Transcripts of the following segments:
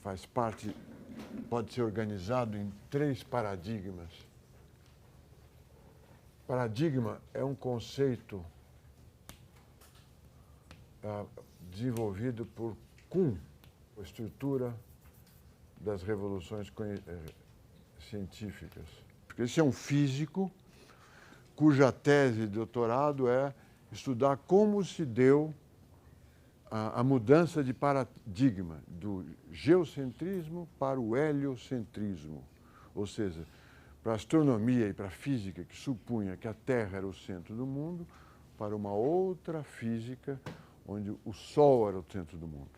faz parte, pode ser organizado em 3 paradigmas. Paradigma é um conceito desenvolvido por Kuhn, a estrutura das revoluções científicas. Esse é um físico cuja tese de doutorado é estudar como se deu a mudança de paradigma do geocentrismo para o heliocentrismo, ou seja, para a astronomia e para a física, que supunha que a Terra era o centro do mundo, para uma outra física, onde o Sol era o centro do mundo.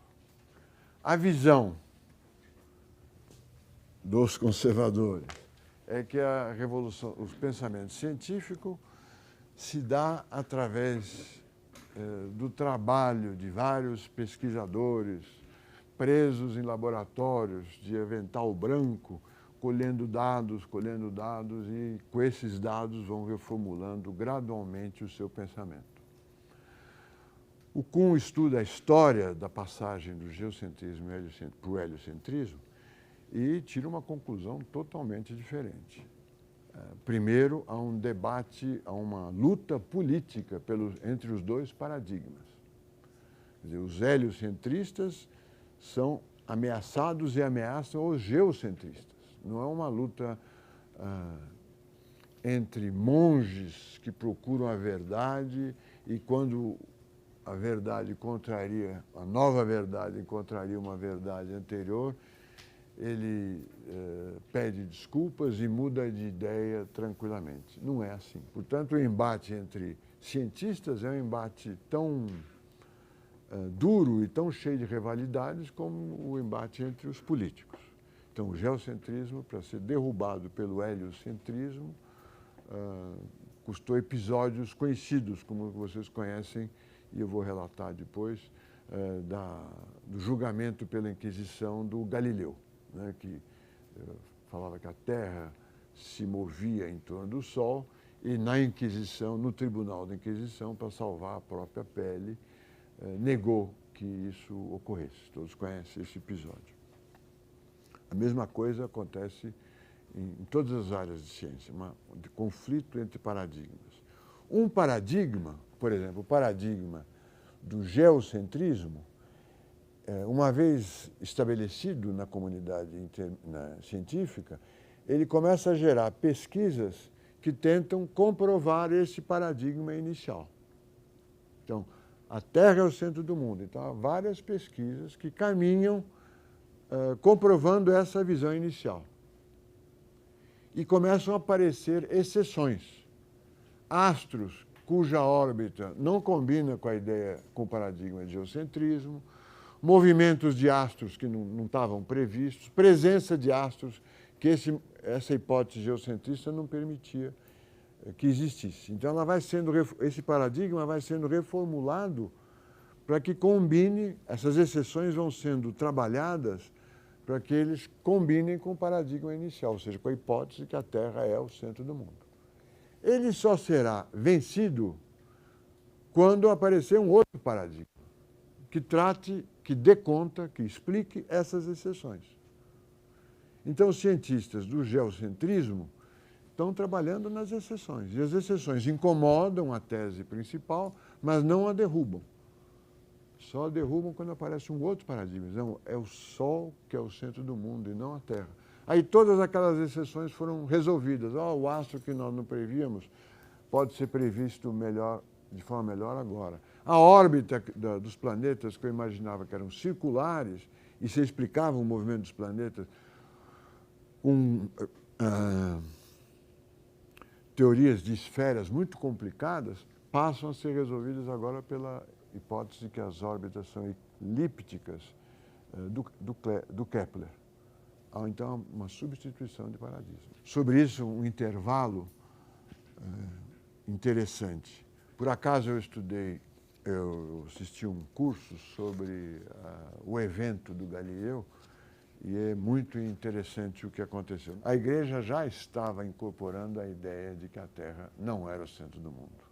A visão dos conservadores é que a revolução, o pensamento científico se dá através do trabalho de vários pesquisadores presos em laboratórios de avental branco, colhendo dados, e com esses dados vão reformulando gradualmente o seu pensamento. O Kuhn estuda a história da passagem do geocentrismo para o heliocentrismo e tira uma conclusão totalmente diferente. Primeiro, há um debate, há uma luta política entre os 2 paradigmas. Quer dizer, os heliocentristas são ameaçados e ameaçam os geocentristas. Não é uma luta entre monges que procuram a verdade e quando a verdade contraria, a nova verdade encontraria uma verdade anterior, ele pede desculpas e muda de ideia tranquilamente. Não é assim. Portanto, o embate entre cientistas é um embate tão duro e tão cheio de rivalidades como o embate entre os políticos. Então, o geocentrismo, para ser derrubado pelo heliocentrismo, custou episódios conhecidos, como vocês conhecem, e eu vou relatar depois, do julgamento pela Inquisição do Galileu, né, que falava que a Terra se movia em torno do Sol e na Inquisição, no Tribunal da Inquisição, para salvar a própria pele, negou que isso ocorresse. Todos conhecem esse episódio. A mesma coisa acontece em todas as áreas de ciência, de conflito entre paradigmas. Um paradigma, por exemplo, o paradigma do geocentrismo, uma vez estabelecido na comunidade científica, ele começa a gerar pesquisas que tentam comprovar esse paradigma inicial. Então, a Terra é o centro do mundo. Então, há várias pesquisas que caminham comprovando essa visão inicial. E começam a aparecer exceções. Astros cuja órbita não combina com a ideia, com o paradigma de geocentrismo, movimentos de astros que não estavam previstos, presença de astros que essa hipótese geocentrista não permitia que existisse. Então, esse paradigma vai sendo reformulado para que combine, essas exceções vão sendo trabalhadas para que eles combinem com o paradigma inicial, ou seja, com a hipótese que a Terra é o centro do mundo. Ele só será vencido quando aparecer um outro paradigma que trate, que dê conta, que explique essas exceções. Então, os cientistas do geocentrismo estão trabalhando nas exceções. E as exceções incomodam a tese principal, mas não a derrubam. Só a derrubam quando aparece um outro paradigma. Não, é o Sol que é o centro do mundo e não a Terra. Aí todas aquelas exceções foram resolvidas. O astro que nós não prevíamos pode ser previsto de forma melhor agora. A órbita dos planetas, que eu imaginava que eram circulares, e se explicava o movimento dos planetas com teorias de esferas muito complicadas, passam a ser resolvidas agora pela hipótese de que as órbitas são elípticas do Kepler. Há, então, uma substituição de paradigma. Sobre isso, um intervalo interessante. Por acaso eu assisti um curso sobre o evento do Galileu e é muito interessante o que aconteceu. A Igreja já estava incorporando a ideia de que a Terra não era o centro do mundo.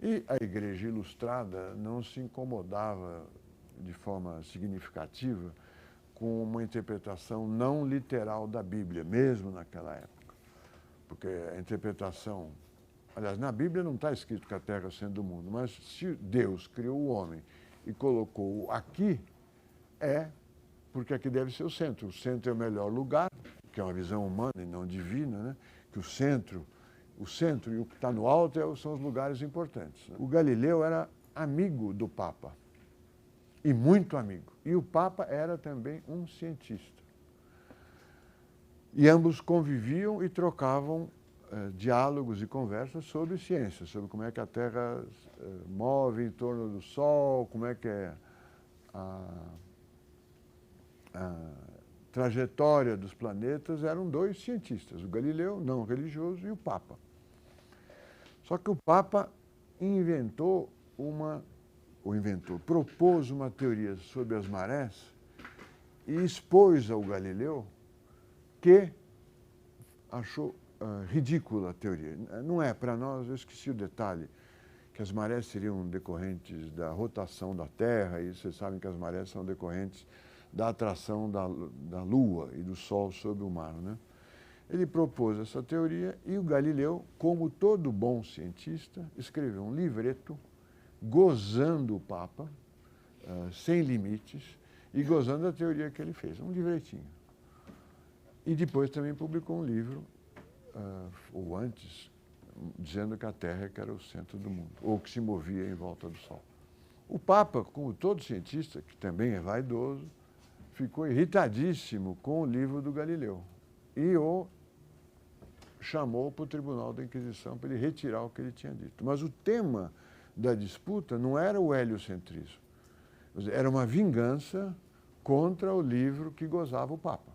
E a Igreja Ilustrada não se incomodava de forma significativa com uma interpretação não literal da Bíblia, mesmo naquela época. Porque a interpretação... Aliás, na Bíblia não está escrito que a Terra é o centro do mundo, mas se Deus criou o homem e colocou-o aqui, é porque aqui deve ser o centro. O centro é o melhor lugar, que é uma visão humana e não divina, né? Que o centro e o que está no alto são os lugares importantes. O Galileu era amigo do Papa, e muito amigo. E o Papa era também um cientista. E ambos conviviam e trocavam diálogos e conversas sobre ciência, sobre como é que a Terra move em torno do Sol, como é que é a trajetória dos planetas. Eram dois cientistas, o Galileu, não religioso, e o Papa. Só que o Papa propôs uma teoria sobre as marés e expôs ao Galileu, que achou ridícula a teoria. Não é, para nós, eu esqueci o detalhe, que as marés seriam decorrentes da rotação da Terra, e vocês sabem que as marés são decorrentes da atração da Lua e do Sol sobre o mar, né? Ele propôs essa teoria e o Galileu, como todo bom cientista, escreveu um livreto gozando o Papa, sem limites, e gozando a teoria que ele fez, um livretinho. E depois também publicou um livro, ou antes, dizendo que a Terra que era o centro do mundo, ou que se movia em volta do Sol. O Papa, como todo cientista, que também é vaidoso, ficou irritadíssimo com o livro do Galileu e o chamou para o Tribunal da Inquisição para ele retirar o que ele tinha dito. Mas o tema da disputa não era o heliocentrismo, era uma vingança contra o livro que gozava o Papa.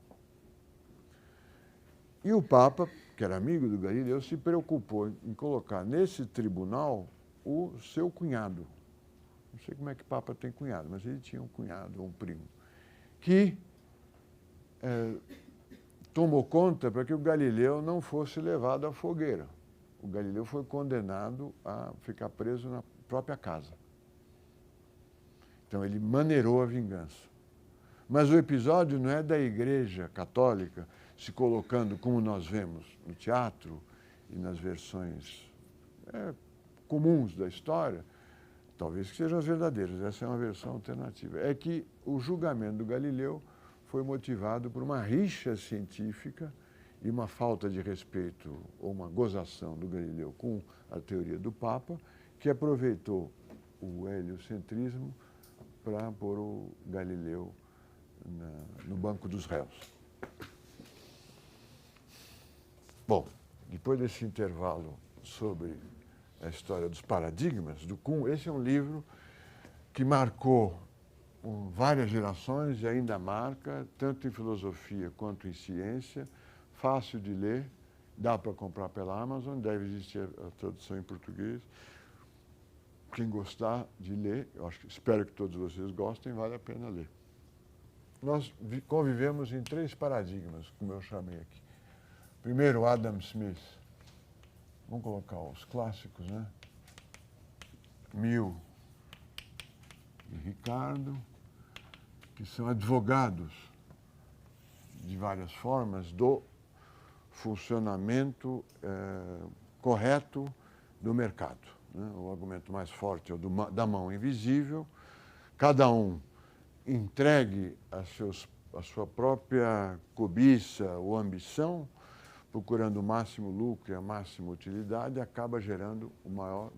E o Papa, que era amigo do Galileu, se preocupou em colocar nesse tribunal o seu cunhado. Não sei como é que o Papa tem cunhado, mas ele tinha um cunhado, um primo, que tomou conta para que o Galileu não fosse levado à fogueira. O Galileu foi condenado a ficar preso na própria casa. Então, ele maneirou a vingança. Mas o episódio não é da Igreja Católica se colocando, como nós vemos no teatro e nas versões comuns da história, talvez que sejam as verdadeiras, essa é uma versão alternativa. É que o julgamento do Galileu foi motivado por uma rixa científica e uma falta de respeito ou uma gozação do Galileu com a teoria do Papa, que aproveitou o heliocentrismo para pôr o Galileu no banco dos réus. Bom, depois desse intervalo sobre a história dos paradigmas do Kuhn, esse é um livro que marcou várias gerações e ainda marca, tanto em filosofia quanto em ciência, fácil de ler, dá para comprar pela Amazon, deve existir a tradução em português. Quem gostar de ler, espero que todos vocês gostem, vale a pena ler. Nós convivemos em 3 paradigmas, como eu chamei aqui. Primeiro, Adam Smith. Vamos colocar os clássicos, né? Mill e Ricardo, que são advogados de várias formas do funcionamento correto do mercado, né? O argumento mais forte é o da mão invisível. Cada um entregue a sua própria cobiça ou ambição, procurando o máximo lucro e a máxima utilidade, acaba gerando o maior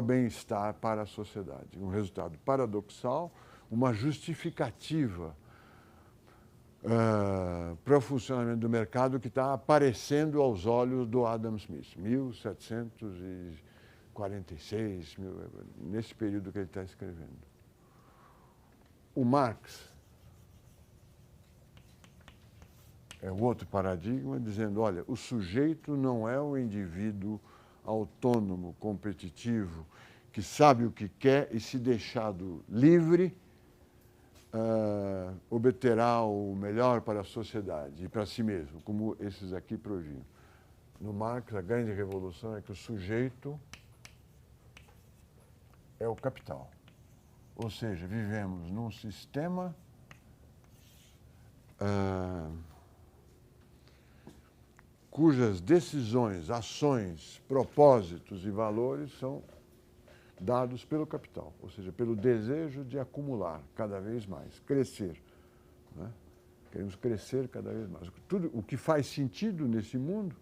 bem-estar para a sociedade. Um resultado paradoxal, uma justificativa para o funcionamento do mercado que está aparecendo aos olhos do Adam Smith, 1746, nesse período que ele está escrevendo. O Marx é o outro paradigma, dizendo, olha, o sujeito não é o indivíduo autônomo, competitivo, que sabe o que quer e, se deixado livre, obterá o melhor para a sociedade e para si mesmo, como esses aqui proviam. No Marx, a grande revolução é que o sujeito é o capital. Ou seja, vivemos num sistema cujas decisões, ações, propósitos e valores são dados pelo capital, ou seja, pelo desejo de acumular cada vez mais, crescer, né? Queremos crescer cada vez mais. Tudo o que faz sentido nesse mundo,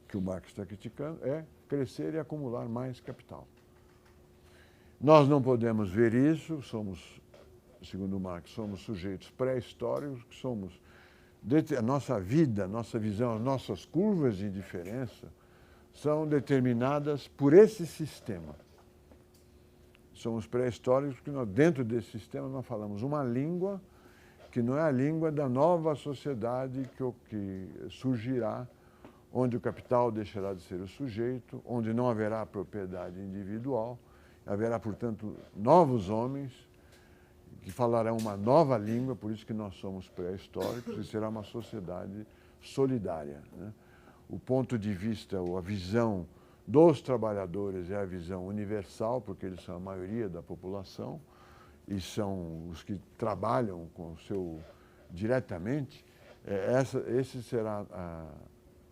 que o Marx está criticando, é crescer e acumular mais capital. Nós não podemos ver isso, somos, segundo Marx, somos sujeitos pré-históricos, que somos, a nossa vida, nossa visão, as nossas curvas de diferença são determinadas por esse sistema. Somos pré-históricos porque dentro desse sistema nós falamos uma língua que não é a língua da nova sociedade que surgirá, onde o capital deixará de ser o sujeito, onde não haverá propriedade individual, haverá, portanto, novos homens que falarão uma nova língua, por isso que nós somos pré-históricos, e será uma sociedade solidária, né? O ponto de vista, ou a visão dos trabalhadores é a visão universal, porque eles são a maioria da população e são os que trabalham com o seu diretamente. Esse será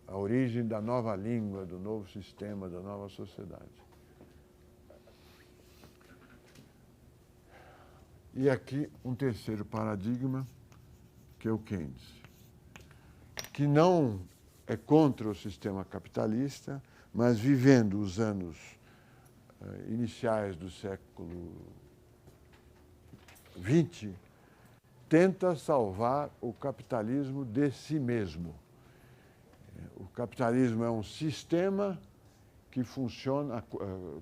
a origem da nova língua, do novo sistema, da nova sociedade. E aqui um terceiro paradigma, que é o Keynes, que não é contra o sistema capitalista, mas vivendo os anos iniciais do século XX, tenta salvar o capitalismo de si mesmo. O capitalismo é um sistema que funciona,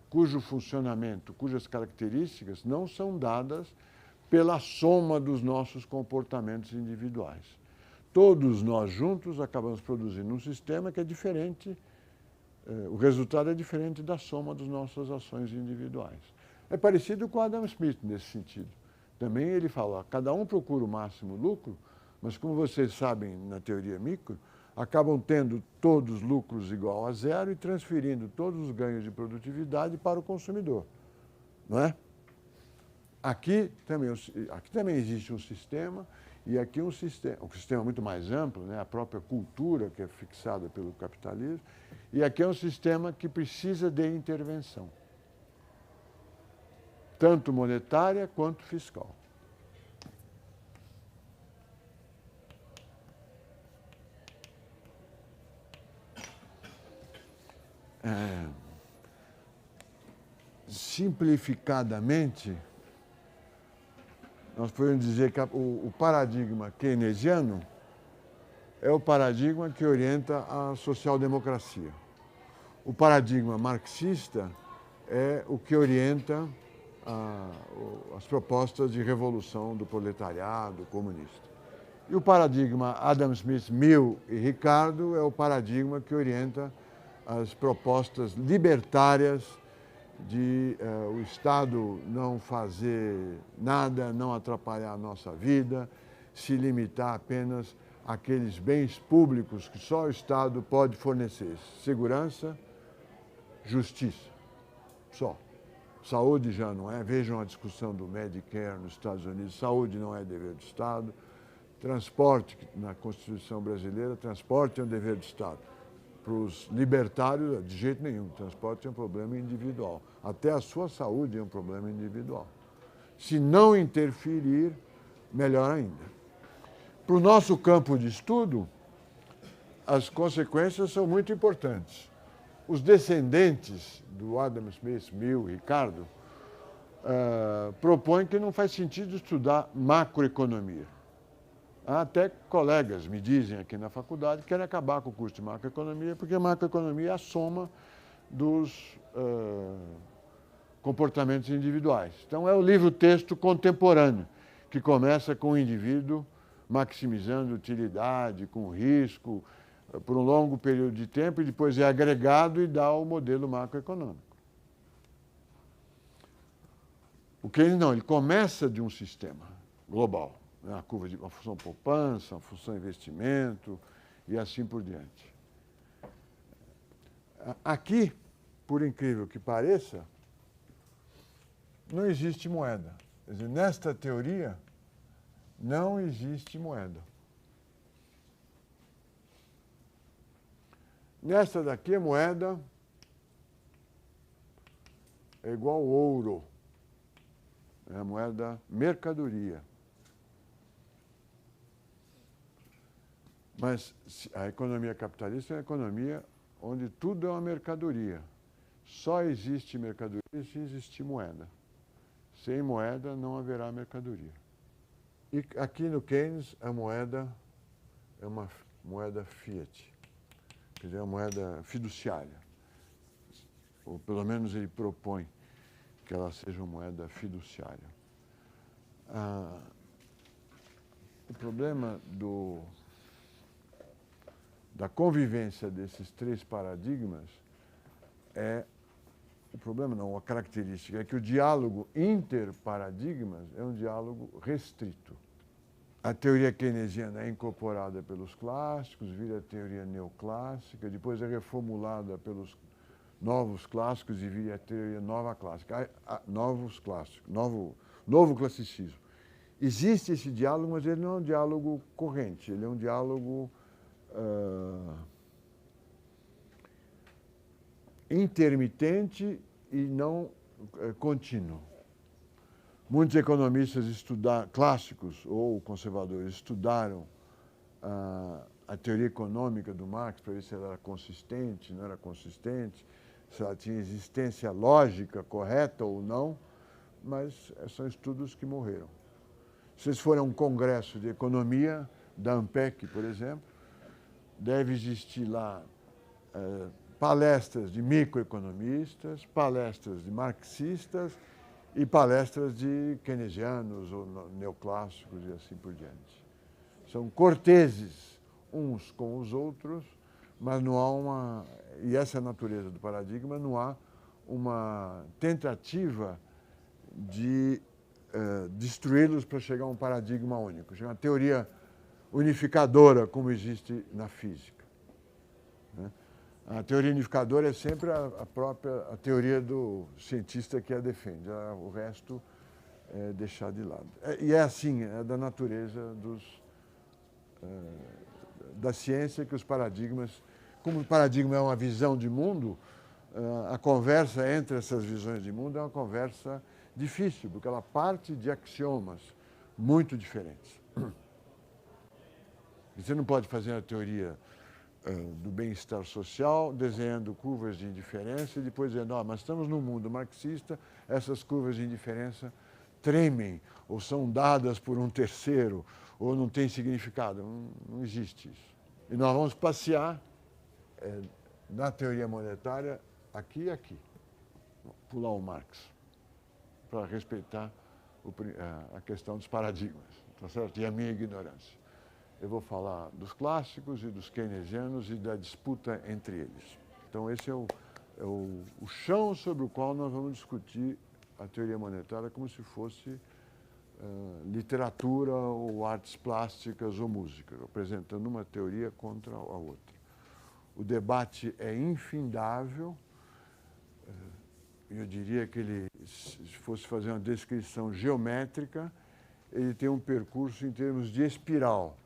cujo funcionamento, cujas características não são dadas pela soma dos nossos comportamentos individuais. Todos nós juntos acabamos produzindo um sistema que é diferente, o resultado é diferente da soma das nossas ações individuais. É parecido com Adam Smith nesse sentido. Também ele fala, cada um procura o máximo lucro, mas como vocês sabem na teoria micro, acabam tendo todos lucros igual a zero e transferindo todos os ganhos de produtividade para o consumidor, não é? Aqui também existe um sistema, e aqui um sistema muito mais amplo, né? A própria cultura que é fixada pelo capitalismo, e aqui é um sistema que precisa de intervenção, tanto monetária quanto fiscal. Simplificadamente, nós podemos dizer que o paradigma keynesiano é o paradigma que orienta a social-democracia. O paradigma marxista é o que orienta as propostas de revolução do proletariado comunista. E o paradigma Adam Smith, Mill e Ricardo é o paradigma que orienta as propostas libertárias de o Estado não fazer nada, não atrapalhar a nossa vida, se limitar apenas àqueles bens públicos que só o Estado pode fornecer. Segurança, justiça, só. Saúde já não é. Vejam a discussão do Medicare nos Estados Unidos. Saúde não é dever do Estado. Transporte, na Constituição brasileira, transporte é um dever do Estado. Para os libertários, de jeito nenhum. O transporte é um problema individual. Até a sua saúde é um problema individual. Se não interferir, melhor ainda. Para o nosso campo de estudo, as consequências são muito importantes. Os descendentes do Adam Smith, Mill e Ricardo propõem que não faz sentido estudar macroeconomia. Até colegas me dizem aqui na faculdade que querem acabar com o curso de macroeconomia, porque a macroeconomia é a soma dos comportamentos individuais. Então, é o livro-texto contemporâneo, que começa com o indivíduo maximizando utilidade, com risco, por um longo período de tempo, e depois é agregado e dá o modelo macroeconômico. O Keynes não, ele começa de um sistema global. A curva de uma função poupança, uma função investimento e assim por diante. Aqui, por incrível que pareça, não existe moeda. Quer dizer, nesta teoria, não existe moeda. Nesta daqui, a moeda é igual ao ouro. É a moeda mercadoria. Mas a economia capitalista é uma economia onde tudo é uma mercadoria. Só existe mercadoria se existir moeda. Sem moeda não haverá mercadoria. E aqui no Keynes a moeda é uma moeda fiat, quer dizer, é uma moeda fiduciária. Ou pelo menos ele propõe que ela seja uma moeda fiduciária. O problema da convivência desses três paradigmas o problema não, a característica é que o diálogo interparadigmas é um diálogo restrito. A teoria keynesiana é incorporada pelos clássicos, vira a teoria neoclássica, depois é reformulada pelos novos clássicos e vira a teoria nova clássica. Novos clássicos, novo classicismo. Existe esse diálogo, mas ele não é um diálogo corrente, ele é um diálogo intermitente e não contínuo. Muitos economistas clássicos ou conservadores estudaram a teoria econômica do Marx para ver se ela era consistente, não era consistente, se ela tinha existência lógica correta ou não, mas são estudos que morreram. Se vocês forem a um congresso de economia da ANPEC, por exemplo, deve existir lá palestras de microeconomistas, palestras de marxistas e palestras de keynesianos ou neoclássicos e assim por diante. São corteses uns com os outros, mas não há e essa é a natureza do paradigma, não há uma tentativa de destruí-los para chegar a um paradigma único, chegar a uma teoria unificadora como existe na física. Né? A teoria unificadora é sempre a teoria do cientista que a defende, o resto é deixar de lado. E é assim, é da natureza da ciência que os paradigmas, como o paradigma é uma visão de mundo, a conversa entre essas visões de mundo é uma conversa difícil, porque ela parte de axiomas muito diferentes. Você não pode fazer a teoria do bem-estar social, desenhando curvas de indiferença e depois dizendo, mas estamos num mundo marxista, essas curvas de indiferença tremem ou são dadas por um terceiro ou não têm significado. Não existe isso. E nós vamos passear na teoria monetária aqui e aqui, pular o Marx, para respeitar a questão dos paradigmas, tá certo? E a minha ignorância. Eu vou falar dos clássicos e dos keynesianos e da disputa entre eles. Então, esse é o chão sobre o qual nós vamos discutir a teoria monetária como se fosse literatura ou artes plásticas ou música, apresentando uma teoria contra a outra. O debate é infindável. Eu diria que ele, se fosse fazer uma descrição geométrica, ele tem um percurso em termos de espiral.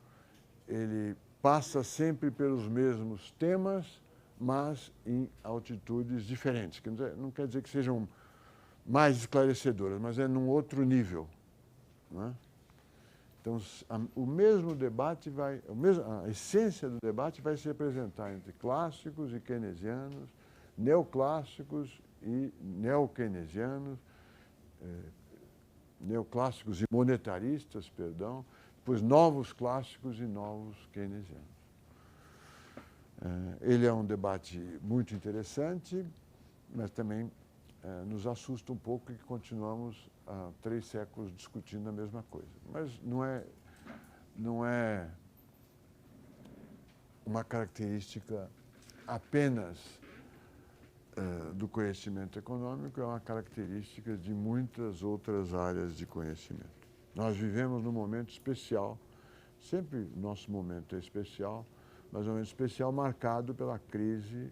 Ele passa sempre pelos mesmos temas, mas em altitudes diferentes. Não quer dizer que sejam mais esclarecedoras, mas é num outro nível. Não é? Então, o mesmo debate a essência do debate vai se apresentar entre clássicos e keynesianos, neoclássicos e neo-keynesianos, neoclássicos e monetaristas, perdão, depois novos clássicos e novos keynesianos. Ele é um debate muito interessante, mas também nos assusta um pouco que continuamos há 3 séculos discutindo a mesma coisa. Mas não é uma característica apenas do conhecimento econômico, é uma característica de muitas outras áreas de conhecimento. Nós vivemos num momento especial, sempre nosso momento é especial, mas é um momento especial marcado pela crise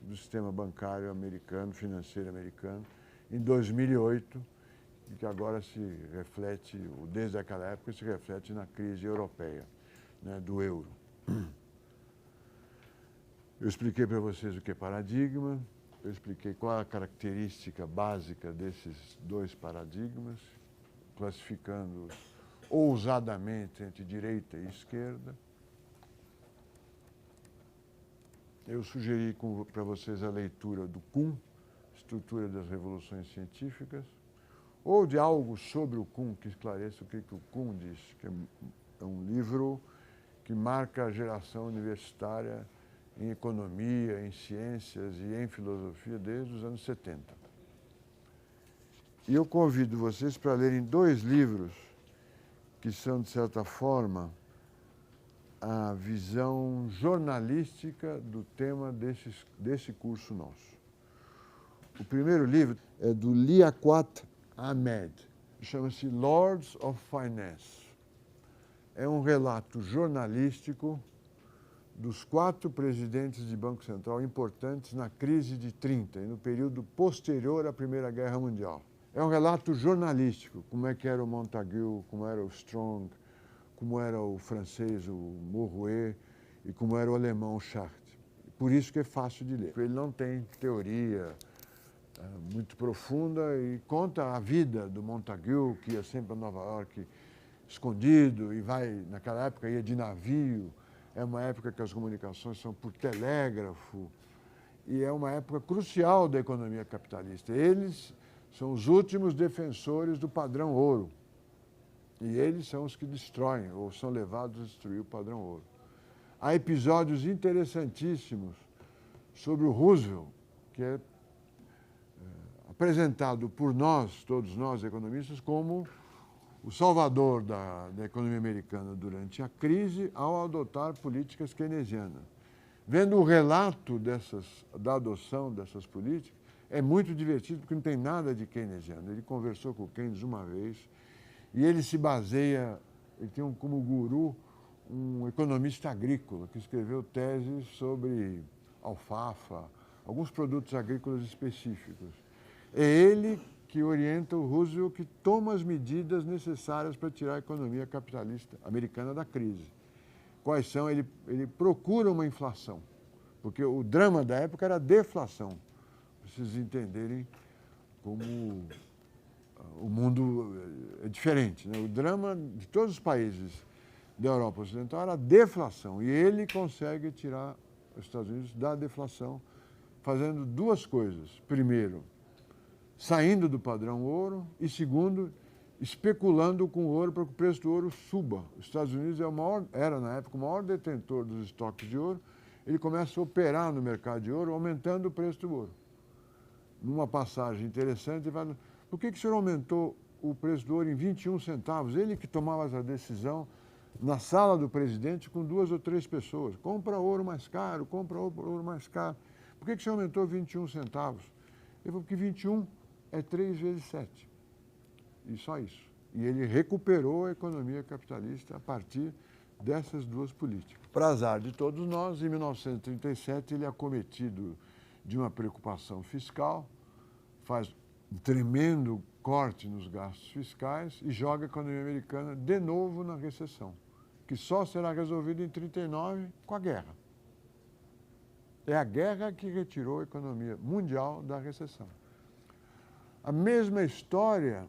do sistema bancário americano, financeiro americano, em 2008, e que agora se reflete, ou desde aquela época, se reflete na crise europeia, né, do euro. Eu expliquei para vocês o que é paradigma, eu expliquei qual é a característica básica desses dois paradigmas, classificando-os ousadamente entre direita e esquerda. Eu sugeri para vocês a leitura do Kuhn, Estrutura das Revoluções Científicas, ou de algo sobre o Kuhn que esclareça o que o Kuhn diz, que é um livro que marca a geração universitária em economia, em ciências e em filosofia desde os anos 70. E eu convido vocês para lerem dois livros que são, de certa forma, a visão jornalística do tema desse curso nosso. O primeiro livro é do Liaquat Ahmed, chama-se Lords of Finance. É um relato jornalístico dos 4 presidentes de Banco Central importantes na crise de 30 e no período posterior à Primeira Guerra Mundial. É um relato jornalístico, como é que era o Montagu, como era o Strong, como era o francês, o Mourouet, e como era o alemão, o Chartres. Por isso que é fácil de ler. Ele não tem teoria muito profunda e conta a vida do Montagu, que ia sempre a Nova York escondido e vai, naquela época, ia de navio. É uma época que as comunicações são por telégrafo e é uma época crucial da economia capitalista. Eles são os últimos defensores do padrão ouro e eles são os que destroem ou são levados a destruir o padrão ouro. Há episódios interessantíssimos sobre o Roosevelt, que é apresentado por nós, todos nós economistas, como o salvador da economia americana durante a crise ao adotar políticas keynesianas. Vendo o relato da adoção dessas políticas, é muito divertido porque não tem nada de keynesiano. Ele conversou com o Keynes uma vez e ele se baseia, ele tem como guru um economista agrícola que escreveu teses sobre alfafa, alguns produtos agrícolas específicos. É ele que orienta o Roosevelt, que toma as medidas necessárias para tirar a economia capitalista americana da crise. Quais são? Ele procura uma inflação, porque o drama da época era a deflação. Para vocês entenderem como o mundo é diferente, né? O drama de todos os países da Europa Ocidental era a deflação, e ele consegue tirar os Estados Unidos da deflação fazendo duas coisas. Primeiro, saindo do padrão ouro e, segundo, especulando com o ouro para que o preço do ouro suba. Os Estados Unidos era, na época, o maior detentor dos estoques de ouro. Ele começa a operar no mercado de ouro, aumentando o preço do ouro. Numa passagem interessante, ele fala, por que o senhor aumentou o preço do ouro em 21 centavos? Ele que tomava essa decisão na sala do presidente com 2 ou 3 pessoas. Compra ouro mais caro, compra ouro mais caro. Por que o senhor aumentou 21 centavos? Ele falou, porque 21 é 3 vezes 7. E só isso. E ele recuperou a economia capitalista a partir dessas duas políticas. Para azar de todos nós, em 1937, ele é acometido de uma preocupação fiscal, faz um tremendo corte nos gastos fiscais e joga a economia americana de novo na recessão, que só será resolvida em 1939 com a guerra. É a guerra que retirou a economia mundial da recessão. A mesma história,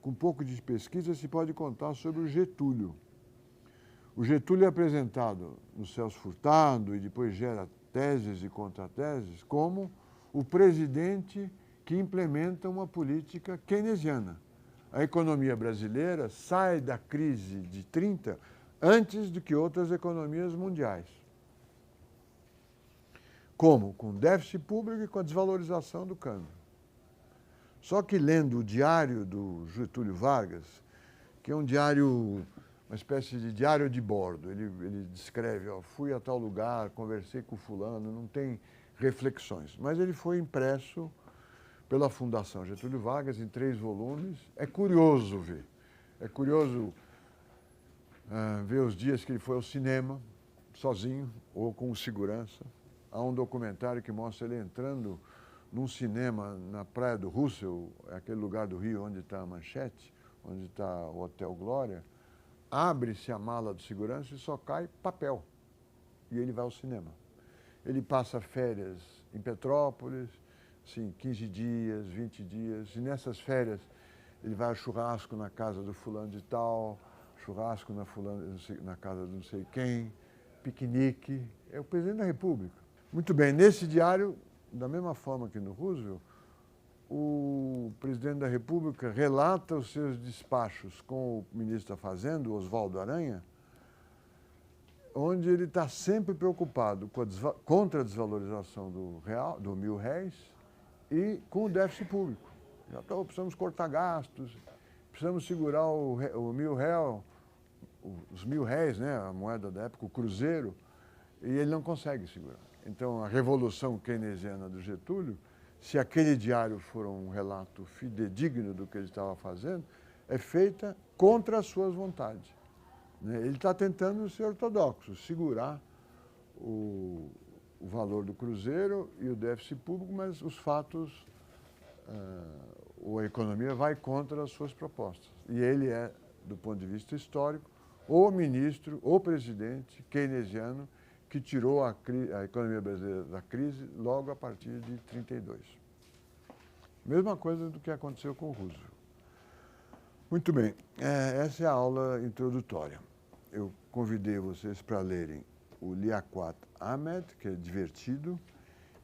com um pouco de pesquisa, se pode contar sobre o Getúlio. O Getúlio é apresentado no Celso Furtado e depois gera teses e contrateses como o presidente que implementa uma política keynesiana. A economia brasileira sai da crise de 30 antes do que outras economias mundiais. Como? Com déficit público e com a desvalorização do câmbio. Só que lendo o diário do Getúlio Vargas, que é um diário, uma espécie de diário de bordo, ele descreve, fui a tal lugar, conversei com fulano, não tem reflexões. Mas ele foi impresso pela Fundação Getúlio Vargas em 3 volumes. É curioso ver. É curioso ver os dias que ele foi ao cinema, sozinho ou com segurança. Há um documentário que mostra ele entrando num cinema na Praia do Russell, aquele lugar do Rio onde está a Manchete, onde está o Hotel Glória, abre-se a mala de segurança e só cai papel. E ele vai ao cinema. Ele passa férias em Petrópolis, assim, 15 dias, 20 dias, e nessas férias ele vai a churrasco na casa do fulano de tal, churrasco na casa de não sei quem, piquenique. É o presidente da República. Muito bem, nesse diário, da mesma forma que no Roosevelt, o presidente da República relata os seus despachos com o ministro da Fazenda, Oswaldo Aranha, onde ele está sempre preocupado contra a desvalorização do real, do R$1.000 e com o déficit público. Precisamos cortar gastos, precisamos segurar o R$1.000, os R$1.000, né, a moeda da época, o cruzeiro, e ele não consegue segurar. Então, a revolução keynesiana do Getúlio, se aquele diário for um relato fidedigno do que ele estava fazendo, é feita contra as suas vontades. Ele está tentando ser ortodoxo, segurar o valor do cruzeiro e o déficit público, mas os fatos, ou a economia vai contra as suas propostas. E ele é, do ponto de vista histórico, o ministro, o presidente keynesiano que tirou a economia brasileira da crise logo a partir de 1932. Mesma coisa do que aconteceu com o Roosevelt. Muito bem, essa é a aula introdutória. Eu convidei vocês para lerem o Liaquat Ahmed, que é divertido,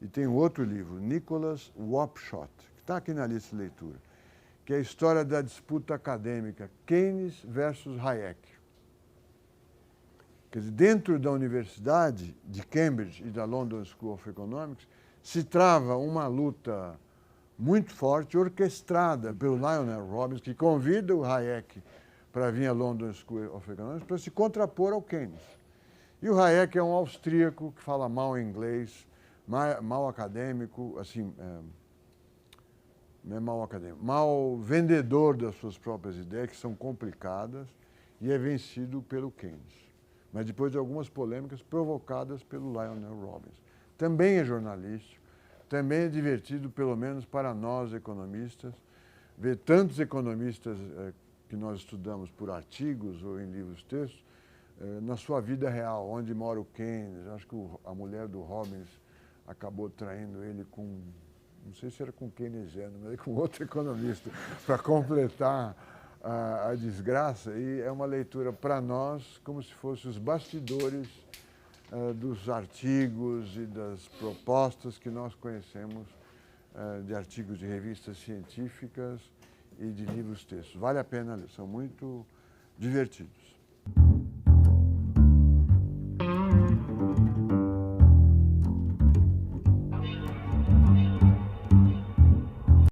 e tem um outro livro, Nicholas Wapshott, que está aqui na lista de leitura, que é a história da disputa acadêmica Keynes versus Hayek. Quer dizer, dentro da Universidade de Cambridge e da London School of Economics, se trava uma luta muito forte, orquestrada pelo Lionel Robbins, que convida o Hayek para vir à London School of Economics para se contrapor ao Keynes. E o Hayek é um austríaco que fala mal inglês, mal acadêmico, assim, não é mal acadêmico, mal vendedor das suas próprias ideias, que são complicadas, e é vencido pelo Keynes. Mas depois de algumas polêmicas provocadas pelo Lionel Robbins. Também é jornalístico, também é divertido, pelo menos para nós economistas, ver tantos economistas que nós estudamos por artigos ou em livros textos, na sua vida real, onde mora o Keynes. Acho que a mulher do Robbins acabou traindo ele com, não sei se era com keynesiano, mas com outro economista, para completar a desgraça. E é uma leitura para nós como se fossem os bastidores dos artigos e das propostas que nós conhecemos de artigos de revistas científicas e de livros textos. Vale a pena ler, são muito divertidos.